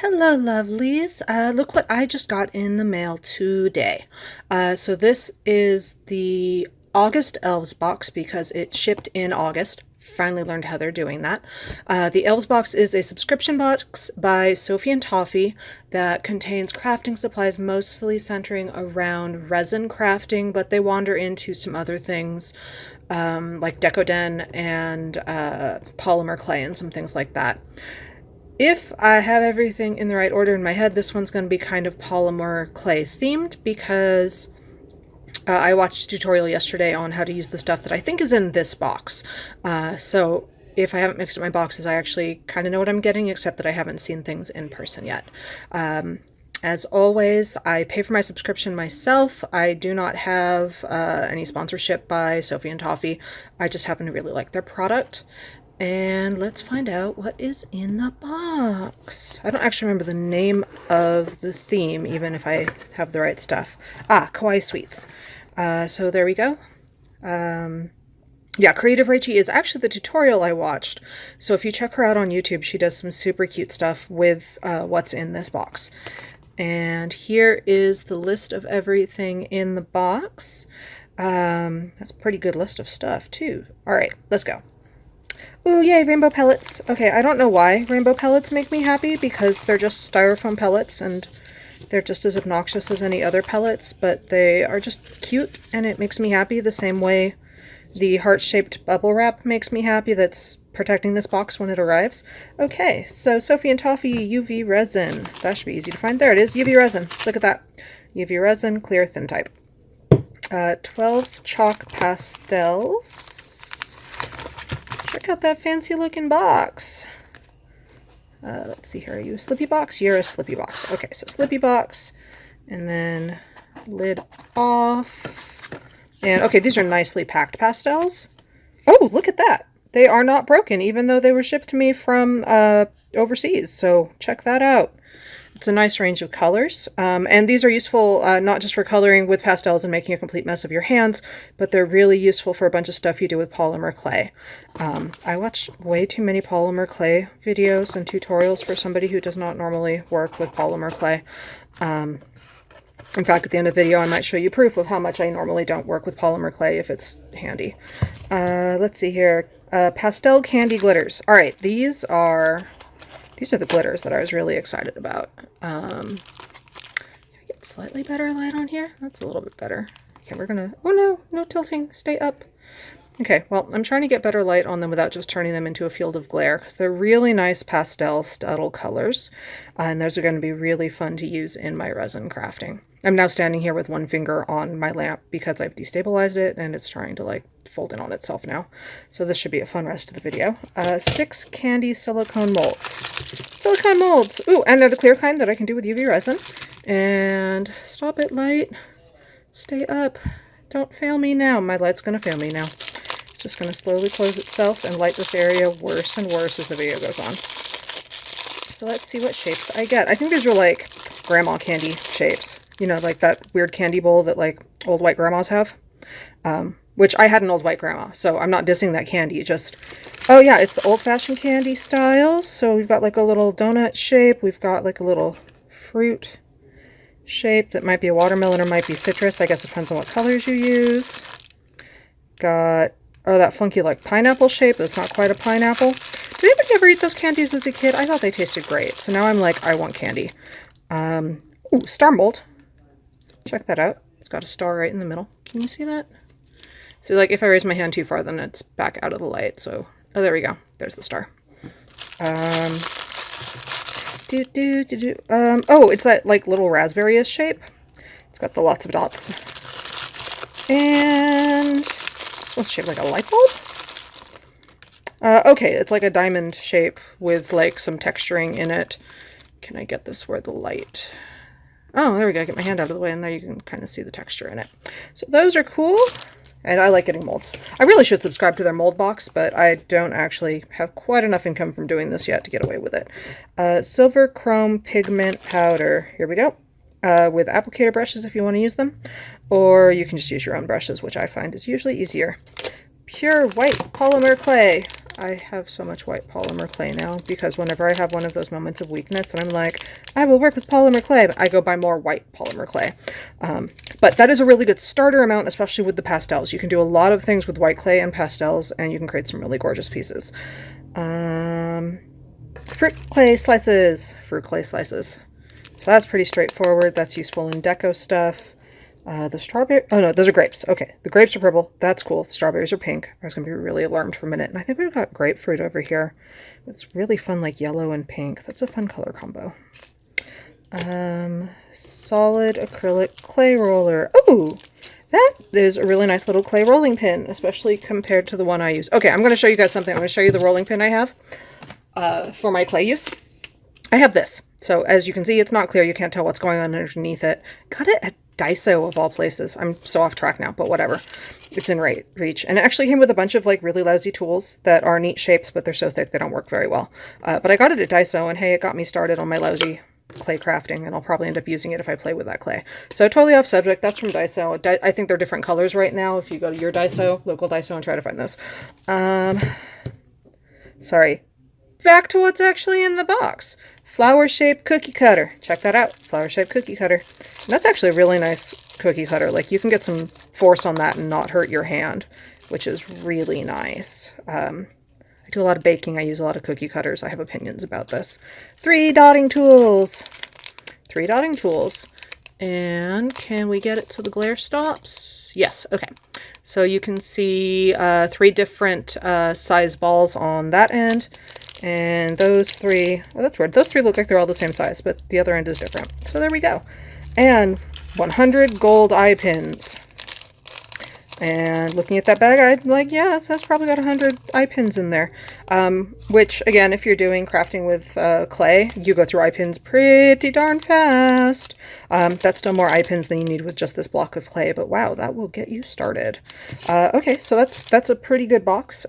Hello, lovelies. Look what I just got in the mail today. So this is the August Elves box because it shipped in August. Finally learned how they're doing that. The Elves box is a subscription box by Sophie and Toffee that contains crafting supplies mostly centering around resin crafting, but they wander into some other things like Decoden and polymer clay and some things like that. If I have everything in the right order in my head, this one's going to be kind of polymer clay themed because I watched a tutorial yesterday on how to use the stuff that I think is in this box. So if I haven't mixed up my boxes, I actually kind of know what I'm getting, except that I haven't seen things in person yet. As always, I pay for my subscription myself. I do not have any sponsorship by Sophie and Toffee. I just happen to really like their product. And let's find out what is in the box. I don't actually remember the name of the theme, even if I have the right stuff. Kawaii Sweets. So there we go. Yeah, Creative Rachie is actually the tutorial I watched. So if you check her out on YouTube, she does some super cute stuff with what's in this box. And here is the list of everything in the box. That's a pretty good list of stuff, too. All right, let's go. Ooh, yay, rainbow pellets. Okay, I don't know why rainbow pellets make me happy, because they're just styrofoam pellets, and they're just as obnoxious as any other pellets, but they are just cute, and it makes me happy the same way the heart-shaped bubble wrap makes me happy that's protecting this box when it arrives. Okay, so Sophie and Toffee UV resin. That should be easy to find. There it is, UV resin. Look at that. UV resin, clear, thin type. 12 chalk pastels. Check out that fancy looking box. Let's see here. Are you a slippy box? You're a slippy box. Okay, so slippy box. And then lid off. And okay, these are nicely packed pastels. Oh, look at that. They are not broken, even though they were shipped to me from overseas. So check that out. It's a nice range of colors, and these are useful not just for coloring with pastels and making a complete mess of your hands, but they're really useful for a bunch of stuff you do with polymer clay. I watch way too many polymer clay videos and tutorials for somebody who does not normally work with polymer clay. In fact, at the end of the video, I might show you proof of how much I normally don't work with polymer clay if it's handy. Let's see here. Pastel candy glitters. All right, these are the glitters that I was really excited about. Can I get slightly better light on here? That's a little bit better. Okay, we're gonna, oh no, no tilting, stay up. Okay, well, I'm trying to get better light on them without just turning them into a field of glare, because they're really nice pastel Stuttle colors, and those are going to be really fun to use in my resin crafting. I'm now standing here with one finger on my lamp because I've destabilized it, and it's trying to, like, fold in on itself now. So this should be a fun rest of the video. 6 candy silicone molds. Silicone molds! Ooh, and they're the clear kind that I can do with UV resin. And stop it, light. Stay up. Don't fail me now. My light's going to fail me now. Just going to slowly close itself and light this area worse and worse as the video goes on. So let's see what shapes I get. I think these are like grandma candy shapes. You know, like that weird candy bowl that like old white grandmas have. Which I had an old white grandma, so I'm not dissing that candy. Just, oh yeah, it's the old-fashioned candy style. So we've got like a little donut shape. We've got like a little fruit shape that might be a watermelon or might be citrus. I guess it depends on what colors you use. Got, oh, that funky like pineapple shape. That's not quite a pineapple. Did anybody ever eat those candies as a kid? I thought they tasted great. So now I'm like, I want candy. Ooh, star mold. Check that out. It's got a star right in the middle. Can you see that? So like if I raise my hand too far, then it's back out of the light. So, oh, there we go. There's the star. Oh, it's that like little raspberry-ish shape. It's got the lots of dots. And what's shaped like a light bulb? Okay, it's like a diamond shape with like some texturing in it. Can I get this where the light... Oh, there we go. Get my hand out of the way, and there you can kind of see the texture in it. So those are cool. And I like getting molds. I really should subscribe to their mold box, but I don't actually have quite enough income from doing this yet to get away with it. Silver chrome pigment powder. Here we go. With applicator brushes if you want to use them. Or you can just use your own brushes, which I find is usually easier. Pure white polymer clay. I have so much white polymer clay now because whenever I have one of those moments of weakness and I'm like, I will work with polymer clay, I go buy more white polymer clay. But that is a really good starter amount, especially with the pastels. You can do a lot of things with white clay and pastels, and you can create some really gorgeous pieces. Fruit clay slices. Fruit clay slices. So that's pretty straightforward. That's useful in deco stuff. The strawberry, oh no, those are grapes. Okay, the grapes are purple. That's cool. The strawberries are pink. I was going to be really alarmed for a minute. And I think we've got grapefruit over here. It's really fun, like yellow and pink. That's a fun color combo. Solid acrylic clay roller. Oh, that is a really nice little clay rolling pin, especially compared to the one I use. Okay, I'm going to show you guys something. I'm going to show you the rolling pin I have for my clay use. I have this. So as you can see, it's not clear. You can't tell what's going on underneath it. Got it at Daiso of all places. I'm so off track now, but whatever. It's in reach. And it actually came with a bunch of like really lousy tools that are neat shapes, but they're so thick they don't work very well. But I got it at Daiso, and hey, it got me started on my lousy clay crafting, and I'll probably end up using it if I play with that clay. So totally off subject. That's from Daiso. I think they're different colors right now. If you go to your Daiso, local Daiso, and try to find those. Sorry. Back to what's actually in the box. Flower-shaped cookie cutter. Check that out. Flower-shaped cookie cutter. And that's actually a really nice cookie cutter. Like, you can get some force on that and not hurt your hand, which is really nice. I do a lot of baking. I use a lot of cookie cutters. I have opinions about this. 3 dotting tools. 3 dotting tools. And can we get it so the glare stops? Yes. Okay. So you can see 3 different size balls on that end. And those 3, oh, that's weird. Those 3 look like they're all the same size, but the other end is different. So there we go. And 100 gold eye pins. And looking at that bag, I'm like, yeah, that's probably got 100 eye pins in there. Which, again, if you're doing crafting with clay, you go through eye pins pretty darn fast. That's still more eye pins than you need with just this block of clay, but wow, that will get you started. Okay, so that's a pretty good box.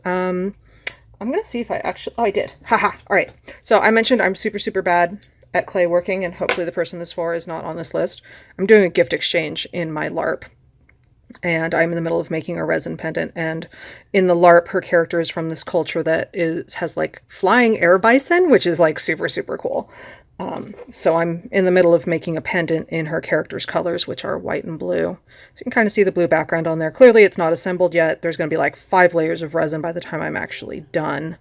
I'm going to see if I actually... Oh, I did. Haha. All right. So I mentioned I'm super, super bad at clay working, and hopefully the person this is for is not on this list. I'm doing a gift exchange in my LARP, and I'm in the middle of making a resin pendant. And in the LARP, her character is from this culture that has like flying air bison, which is like super, super cool. So I'm in the middle of making a pendant in her character's colors, which are white and blue. So you can kind of see the blue background on there. Clearly it's not assembled yet. There's going to be like 5 layers of resin by the time I'm actually done.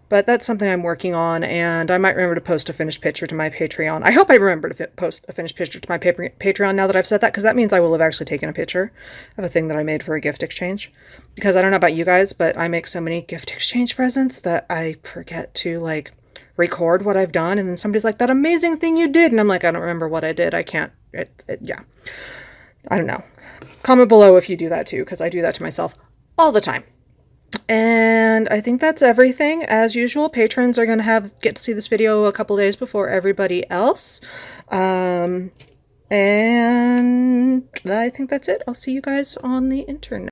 But that's something I'm working on, and I might remember to post a finished picture to my Patreon. I hope I remember to post a finished picture to my Patreon now that I've said that, because that means I will have actually taken a picture of a thing that I made for a gift exchange. Because I don't know about you guys, but I make so many gift exchange presents that I forget to, like, record what I've done, and then somebody's like, that amazing thing you did, and I'm like, I don't remember what I did. I can't, yeah. I don't know. Comment below if you do that too, because I do that to myself all the time. And I think that's everything. As usual, patrons are going to get to see this video a couple days before everybody else. And I think that's it. I'll see you guys on the internet.